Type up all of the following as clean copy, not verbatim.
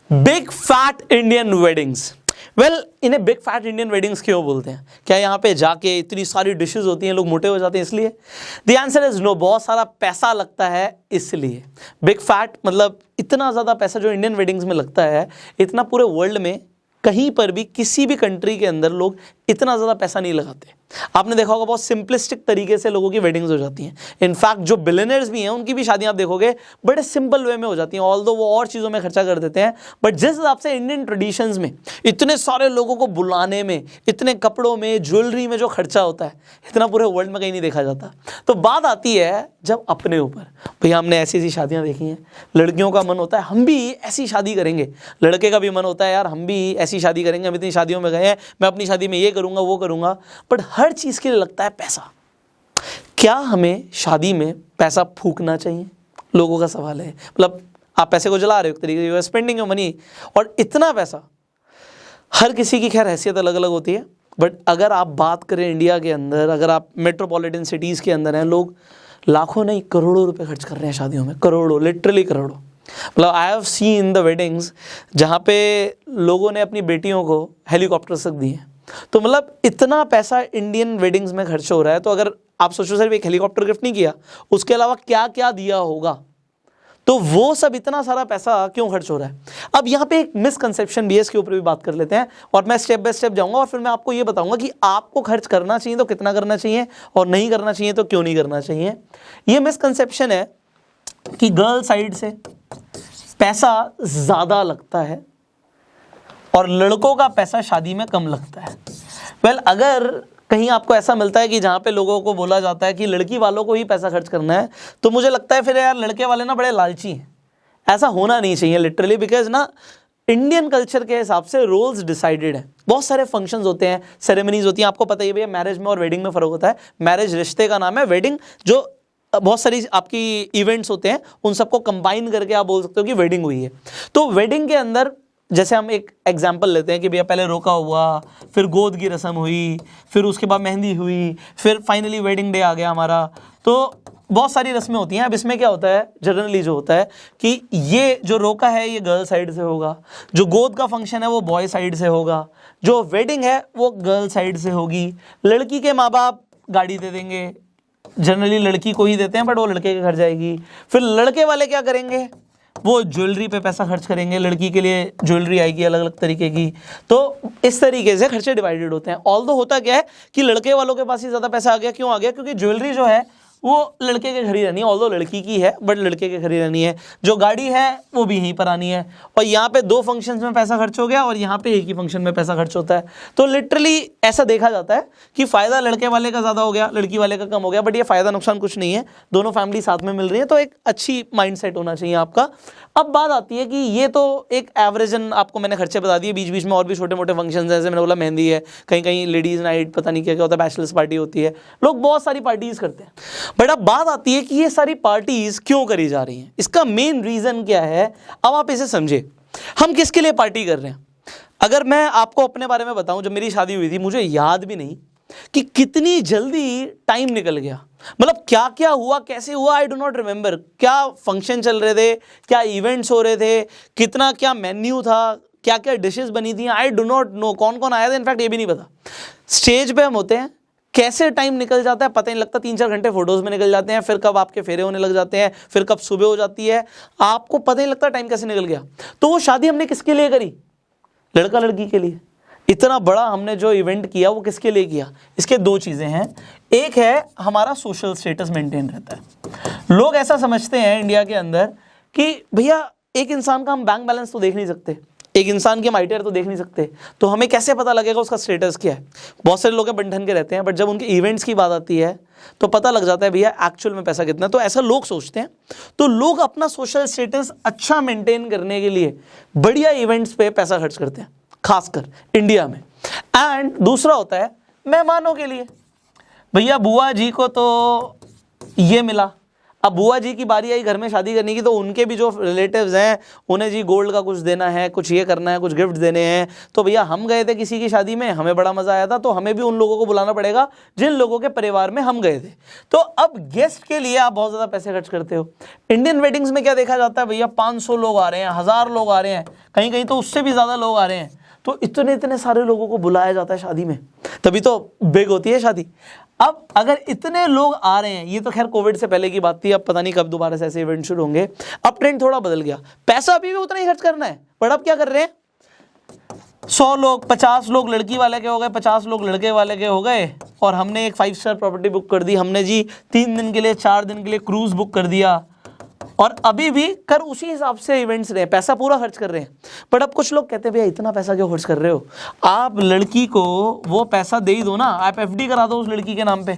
Big fat Indian weddings. Well, इन्हें big fat Indian weddings क्यों बोलते हैं? क्या यहाँ पे जाके इतनी सारी डिशेस होती हैं, लोग मोटे हो जाते हैं इसलिए? द आंसर इज नो, बहुत सारा पैसा लगता है इसलिए। बिग फैट मतलब इतना ज़्यादा पैसा जो इंडियन वेडिंग्स में लगता है, इतना पूरे वर्ल्ड में कहीं पर भी किसी भी कंट्री के अंदर लोग इतना ज़्यादा पैसा नहीं लगाते। आपने देखा होगा बहुत सिंपलिस्टिक तरीके से लोगों की वेडिंग्स हो जाती हैं। इनफैक्ट जो बिलियनर्स भी हैं उनकी भी शादियां आप देखोगे बड़े सिंपल वे में हो जाती हैं, ऑल्दो वो और चीज़ों में खर्चा कर देते हैं। बट जिस हिसाब से इंडियन ट्रेडिशंस में इतने सारे लोगों को बुलाने में, इतने कपड़ों में, ज्वेलरी में जो खर्चा होता है, इतना पूरे वर्ल्ड में कहीं नहीं देखा जाता। तो बात आती है जब अपने ऊपर, भैया हमने ऐसी ऐसी शादियाँ देखी हैं, लड़कियों का मन होता है हम भी ऐसी शादी करेंगे, लड़के का भी मन होता है यार हम भी ऐसी शादी करेंगे, हम इतनी शादियों में गए हैं, मैं अपनी शादी में ये करूँगा वो करूँगा। बट हर चीज़ के लिए लगता है पैसा। क्या हमें शादी में पैसा फूकना चाहिए? लोगों का सवाल है। मतलब आप पैसे को जला रहे हो एक तरीके से, you are spending your money. और इतना पैसा, हर किसी की खैर हैसियत अलग अलग होती है। बट अगर आप बात करें इंडिया के अंदर, अगर आप मेट्रोपॉलिटन सिटीज़ के अंदर हैं, लोग लाखों नहीं करोड़ों रुपए खर्च कर रहे हैं शादियों में, करोड़ों, लिटरली करोड़ों। मतलब I have seen the weddings जहाँ पे लोगों ने अपनी बेटियों को हेलीकॉप्टर्स तक दिए। तो मतलब इतना पैसा इंडियन वेडिंग्स में खर्च हो रहा है। तो अगर आप सोचो सिर्फ एक हेलीकॉप्टर गिफ्ट नहीं किया, उसके अलावा क्या क्या दिया होगा, तो वो सब इतना सारा पैसा क्यों खर्च हो रहा है? अब यहाँ पे एक मिसकंसेप्शन भी है, इसके ऊपर भी बात कर लेते हैं और मैं स्टेप बाय स्टेप जाऊंगा और फिर मैं आपको ये बताऊंगा कि आपको खर्च करना चाहिए तो कितना करना चाहिए और नहीं करना चाहिए तो क्यों नहीं करना चाहिए। ये मिसकंसेप्शन है कि गर्ल साइड से पैसा ज़्यादा लगता है और लड़कों का पैसा शादी में कम लगता है। वेल, अगर कहीं आपको ऐसा मिलता है कि जहाँ पे लोगों को बोला जाता है कि लड़की वालों को ही पैसा खर्च करना है, तो मुझे लगता है फिर यार लड़के वाले ना बड़े लालची हैं। ऐसा होना नहीं चाहिए लिटरली, बिकॉज ना इंडियन कल्चर के हिसाब से रोल्स डिसाइडेड है। बहुत सारे फंक्शंस होते हैं, सेरेमनीज होती हैं। आपको पता ही भैया मैरिज में और वेडिंग में फ़र्क होता है। मैरिज रिश्ते का नाम है, वेडिंग जो बहुत सारी आपकी इवेंट्स होते हैं उन सबको कंबाइन करके आप बोल सकते हो कि वेडिंग हुई है। तो वेडिंग के अंदर जैसे हम एक एग्जाम्पल लेते हैं कि भैया पहले रोका हुआ, फिर गोद की रस्म हुई, फिर उसके बाद मेहंदी हुई, फिर फाइनली वेडिंग डे आ गया हमारा। तो बहुत सारी रस्में होती हैं। अब इसमें क्या होता है, जनरली जो होता है कि ये जो रोका है ये गर्ल साइड से होगा, जो गोद का फंक्शन है वो बॉय साइड से होगा, जो वेडिंग है वो गर्ल साइड से होगी। लड़की के माँ बाप गाड़ी दे देंगे, जनरली लड़की को ही देते हैं बट वो लड़के के घर जाएगी। फिर लड़के वाले क्या करेंगे, वो ज्वेलरी पे पैसा खर्च करेंगे, लड़की के लिए ज्वेलरी आएगी अलग अलग तरीके की। तो इस तरीके से खर्चे डिवाइडेड होते हैं। ऑल्दो होता क्या है कि लड़के वालों के पास ही ज़्यादा पैसा आ गया। क्यों आ गया? क्योंकि ज्वेलरी जो है वो लड़के के घर ही रहनी है, ऑल्दो लड़की की है बट लड़के के घर ही रहनी है। जो गाड़ी है वो भी यहीं पर आनी है। और यहाँ पे 2 फंक्शंस में पैसा खर्च हो गया और यहाँ पे एक ही फंक्शन में पैसा खर्च होता है। तो लिटरली ऐसा देखा जाता है कि फ़ायदा लड़के वाले का ज़्यादा हो गया, लड़की वाले का कम हो गया। बट ये फ़ायदा नुकसान कुछ नहीं है, दोनों फैमिली साथ में मिल रही है। तो एक अच्छी माइंडसेट होना चाहिए आपका। अब बात आती है कि ये तो एक एवरेजन आपको मैंने खर्चे बता दिए, बीच बीच में और भी छोटे मोटे फंक्शन हैं। जैसे मैंने बोला मेहंदी है, कहीं कहीं लेडीज़ नाइट, पता नहीं क्या क्या होता है, बैचलर्स पार्टी होती है, लोग बहुत सारी पार्टीज़ करते हैं। बट अब बात आती है कि ये सारी पार्टीज़ क्यों करी जा रही हैं, इसका मेन रीज़न क्या है। अब आप इसे समझे, हम किसके लिए पार्टी कर रहे हैं। अगर मैं आपको अपने बारे में बताऊं, जब मेरी शादी हुई थी मुझे याद भी नहीं कि कितनी जल्दी टाइम निकल गया। मतलब क्या क्या हुआ, कैसे हुआ, आई डो नॉट रिमेंबर। क्या फंक्शन चल रहे थे, क्या इवेंट्स हो रहे थे, कितना क्या मेन्यू था, क्या क्या डिशेस बनी थी, आई डो नॉट नो। कौन कौन आया था इनफैक्ट ये भी नहीं पता। स्टेज पे हम होते हैं, कैसे टाइम निकल जाता है पता नहीं लगता। 3-4 घंटे फोटोज़ में निकल जाते हैं, फिर कब आपके फेरे होने लग जाते हैं, फिर कब सुबह हो जाती है, आपको पता नहीं लगता टाइम कैसे निकल गया। तो वो शादी हमने किसके लिए करी? लड़का लड़की के लिए। इतना बड़ा हमने जो इवेंट किया वो किसके लिए किया? इसके 2 चीज़ें हैं। एक है हमारा सोशल स्टेटस मेंटेन रहता है। लोग ऐसा समझते हैं इंडिया के अंदर कि भैया एक इंसान का हम बैंक बैलेंस तो देख नहीं सकते, एक इंसान की हम आईटीआर तो देख नहीं सकते, तो हमें कैसे पता लगेगा उसका स्टेटस क्या है। बहुत सारे लोग बन ठन के रहते हैं, बट जब उनके इवेंट्स की बात आती है तो पता लग जाता है भैया एक्चुअल में पैसा कितना है। तो ऐसा लोग सोचते हैं। तो लोग अपना सोशल स्टेटस अच्छा मेंटेन करने के लिए बढ़िया इवेंट्स पे पैसा खर्च करते हैं, खासकर इंडिया में। एंड दूसरा होता है मेहमानों के लिए। भैया बुआ जी को तो ये मिला, अब बुआ जी की बारी आई घर में शादी करने की, तो उनके भी जो रिलेटिव्स हैं उन्हें जी गोल्ड का कुछ देना है, कुछ ये करना है, कुछ गिफ्ट देने हैं। तो भैया हम गए थे किसी की शादी में, हमें बड़ा मज़ा आया था, तो हमें भी उन लोगों को बुलाना पड़ेगा जिन लोगों के परिवार में हम गए थे। तो अब गेस्ट के लिए आप बहुत ज़्यादा पैसे खर्च करते हो। इंडियन वेडिंग्स में क्या देखा जाता है, भैया 500 लोग आ रहे हैं, 1000 लोग आ रहे हैं, कहीं कहीं तो उससे भी ज़्यादा लोग आ रहे हैं। तो इतने इतने सारे लोगों को बुलाया जाता है शादी में, तभी तो बिग होती है शादी। अब अगर इतने लोग आ रहे हैं, ये तो खैर कोविड से पहले की बात थी, अब पता नहीं कब दोबारा से ऐसे इवेंट शुरू होंगे। अब ट्रेंड थोड़ा बदल गया, पैसा अभी भी उतना ही खर्च करना है, पर अब क्या कर रहे हैं, 100 लोग 50 लोग लड़की वाले के हो गए, 50 लोग लड़के वाले के हो गए, और हमने एक 5 स्टार प्रॉपर्टी बुक कर दी, हमने जी 3 दिन के लिए 4 दिन के लिए क्रूज बुक कर दिया, और अभी भी कर उसी हिसाब से इवेंट्स रहे, पैसा पूरा खर्च कर रहे हैं। बट अब कुछ लोग कहते हैं भैया इतना पैसा क्यों खर्च कर रहे हो, आप लड़की को वो पैसा दे ही दो ना, आप एफडी करा दो उस लड़की के नाम पे,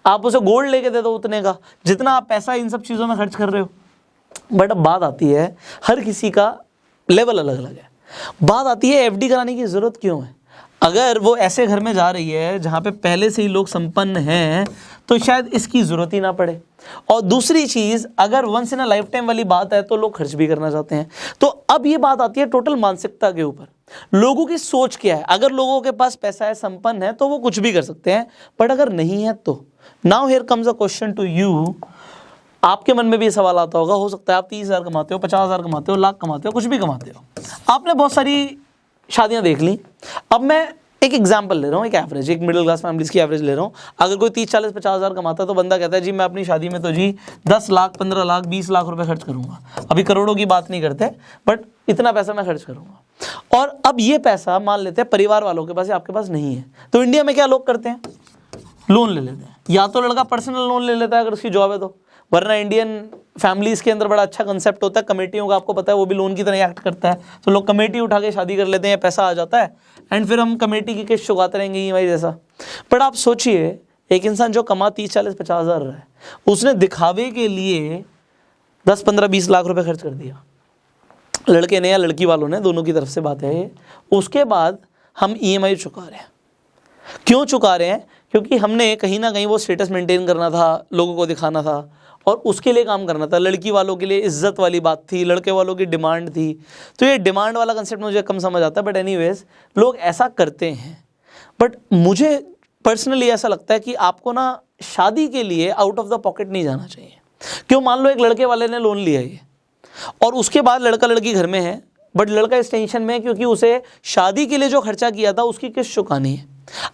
आप उसे गोल्ड लेके दे दो उतने का जितना आप पैसा इन सब चीज़ों में खर्च कर रहे हो। बट अब बात आती है, हर किसी का लेवल अलग अलग है, बात आती है एफडी कराने की ज़रूरत क्यों है। अगर वो ऐसे घर में जा रही है जहाँ पे पहले से ही लोग संपन्न हैं तो शायद इसकी ज़रूरत ही ना पड़े, और दूसरी चीज़ अगर once in a lifetime वाली बात है तो लोग खर्च भी करना चाहते हैं। तो अब ये बात आती है टोटल मानसिकता के ऊपर, लोगों की सोच क्या है। अगर लोगों के पास पैसा है, संपन्न है, तो वो कुछ भी कर सकते हैं, बट अगर नहीं है तो now here comes a question to you. आपके मन में भी ये सवाल आता होगा, हो सकता है आप 30,000 कमाते हो, 50,000 कमाते हो, लाख कमाते हो, कुछ भी कमाते हो, आपने बहुत सारी शादियां देख ली। अब मैं एक एग्जांपल ले रहा हूँ, एक एवरेज, एक मिडिल क्लास फैमिलीज की एवरेज ले रहा हूँ। अगर कोई 30, 40, 50,000 कमाता है तो बंदा कहता है जी मैं अपनी शादी में तो जी 10 लाख, 15 लाख, 20 लाख रुपए खर्च करूंगा। अभी करोड़ों की बात नहीं करते, बट इतना पैसा मैं खर्च करूंगा। और अब ये पैसा मान लेते हैं परिवार वालों के पास या आपके पास नहीं है, तो इंडिया में क्या लोग करते हैं, लोन ले लेते हैं। या तो लड़का पर्सनल लोन ले लेता है अगर उसकी जॉब है तो, वरना इंडियन फैमिलीज़ के अंदर बड़ा अच्छा कंसेप्ट होता है कमेटियों का, आपको पता है वो भी लोन की तरह एक्ट करता है। तो लोग कमेटी उठा के शादी कर लेते हैं, पैसा आ जाता है, एंड फिर हम कमेटी की किस्त चुकाते रहेंगे ईएमआई जैसा। बट आप सोचिए, एक इंसान जो कमा 30, 40, 50,000 रहा है, उसने दिखावे के लिए 10, 15, 20 लाख रुपए खर्च कर दिया, लड़के ने या लड़की वालों ने, दोनों की तरफ से बात है ये। उसके बाद हम ईएमआई चुका रहे हैं। क्यों चुका रहे हैं? क्योंकि हमने कहीं ना कहीं वो स्टेटस मेंटेन करना था, लोगों को दिखाना था, और उसके लिए काम करना था। लड़की वालों के लिए इज्जत वाली बात थी, लड़के वालों की डिमांड थी। तो ये डिमांड वाला कंसेप्ट मुझे कम समझ आता है, बट एनीवेज लोग ऐसा करते हैं। बट मुझे पर्सनली ऐसा लगता है कि आपको ना शादी के लिए आउट ऑफ द पॉकेट नहीं जाना चाहिए। क्यों? मान लो एक लड़के वाले ने लोन लिया है और उसके बाद लड़का लड़की घर में है, बट लड़का इस टेंशन में है क्योंकि उसे शादी के लिए जो खर्चा किया था उसकी किस्त चुकानी है।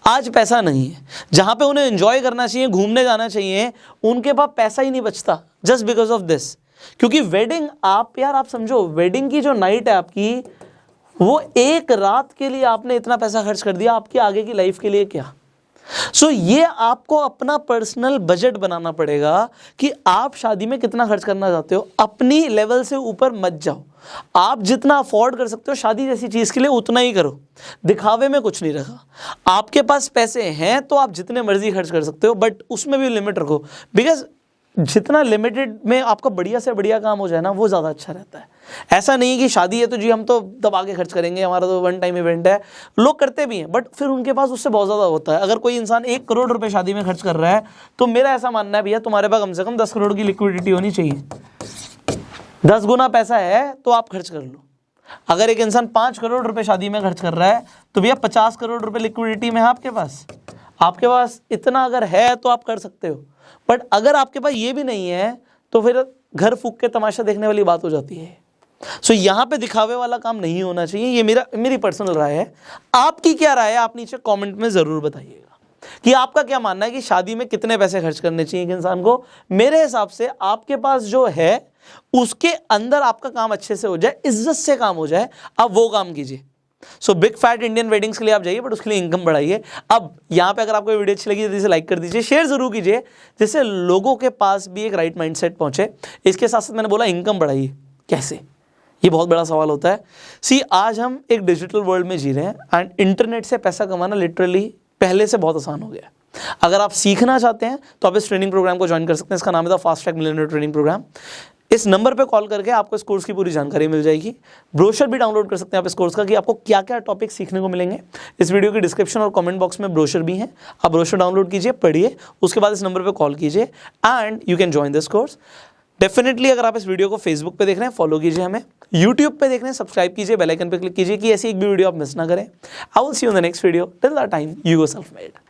आज पैसा नहीं है, जहाँ पे उन्हें एंजॉय करना चाहिए, घूमने जाना चाहिए, उनके पास पैसा ही नहीं बचता, जस्ट बिकॉज ऑफ दिस। क्योंकि वेडिंग, आप यार आप समझो, वेडिंग की जो नाइट है आपकी, वो एक रात के लिए आपने इतना पैसा खर्च कर दिया, आपकी आगे की लाइफ के लिए क्या। सो ये आपको अपना पर्सनल बजट बनाना पड़ेगा कि आप शादी में कितना खर्च करना चाहते हो। अपनी लेवल से ऊपर मत जाओ, आप जितना अफोर्ड कर सकते हो शादी जैसी चीज़ के लिए उतना ही करो। दिखावे में कुछ नहीं रखा। आपके पास पैसे हैं तो आप जितने मर्जी खर्च कर सकते हो, बट उसमें भी लिमिट रखो, बिकॉज जितना लिमिटेड में आपका बढ़िया से बढ़िया काम हो जाए ना, वो ज़्यादा अच्छा रहता है। ऐसा नहीं है कि शादी है तो जी हम तो दबा के खर्च करेंगे, हमारा तो वन टाइम इवेंट है। लोग करते भी हैं, बट फिर उनके पास उससे बहुत ज़्यादा होता है। अगर कोई इंसान 1 करोड़ रुपए शादी में खर्च कर रहा है, तो मेरा ऐसा मानना है भैया तुम्हारे पास कम से कम 10 करोड़ की लिक्विडिटी होनी चाहिए। 10 गुना पैसा है तो आप खर्च कर लो। अगर एक इंसान 5 करोड़ रुपए शादी में खर्च कर रहा है, तो भैया 50 करोड़ रुपए लिक्विडिटी में है आपके पास इतना अगर है तो आप कर सकते हो। बट अगर आपके पास ये भी नहीं है तो फिर घर फूक के तमाशा देखने वाली बात हो जाती है। सो यहाँ पे दिखावे वाला काम नहीं होना चाहिए। ये मेरी पर्सनल राय है। आपकी क्या राय है, आप नीचे कमेंट में ज़रूर बताइएगा कि आपका क्या मानना है कि शादी में कितने पैसे खर्च करने चाहिए एक इंसान को। मेरे हिसाब से आपके पास जो है उसके अंदर आपका काम अच्छे से हो जाए, इज्जत से काम हो जाए, आप वो काम कीजिए। So big fat Indian weddings के लिए आप जाइए, बट उसके लिए इनकम बढ़ाइए। अब यहाँ पे अगर आपको वीडियो अच्छी लगी तो इसे लाइक कर दीजिए, शेयर जरूर कीजिए, जिससे लोगों के पास भी एक राइट माइंडसेट पहुंचे। इसके साथ साथ मैंने बोला इनकम बढ़ाइए, कैसे, ये बहुत बड़ा सवाल होता है। आज हम एक डिजिटल वर्ल्ड में जी रहे हैं, एंड इंटरनेट से पैसा कमाना लिटरली पहले से बहुत आसान हो गया है। अगर आप सीखना चाहते हैं तो आप इस ट्रेनिंग प्रोग्राम को ज्वाइन कर सकते हैं। इसका नाम है the fast track millionaire training programme. इस नंबर पे कॉल करके आपको इस कोर्स की पूरी जानकारी मिल जाएगी। ब्रोशर भी डाउनलोड कर सकते हैं आप इस कोर्स का, कि आपको क्या क्या टॉपिक सीखने को मिलेंगे। इस वीडियो की डिस्क्रिप्शन और कमेंट बॉक्स में ब्रोशर भी हैं, आप ब्रोशर डाउनलोड कीजिए, पढ़िए, उसके बाद इस नंबर पे कॉल कीजिए and you can join this course. Definitely अगर आप इस वीडियो को फेसबुक पे देख रहे हैं, फॉलो कीजिए हमें, यूट्यूब पे देख रहे हैं, सब्सक्राइब कीजिए, बेल आइकन पे क्लिक कीजिए कि ऐसी एक भी वीडियो आप मिस ना करें। I will see you in the next video. Till that time, you go self made.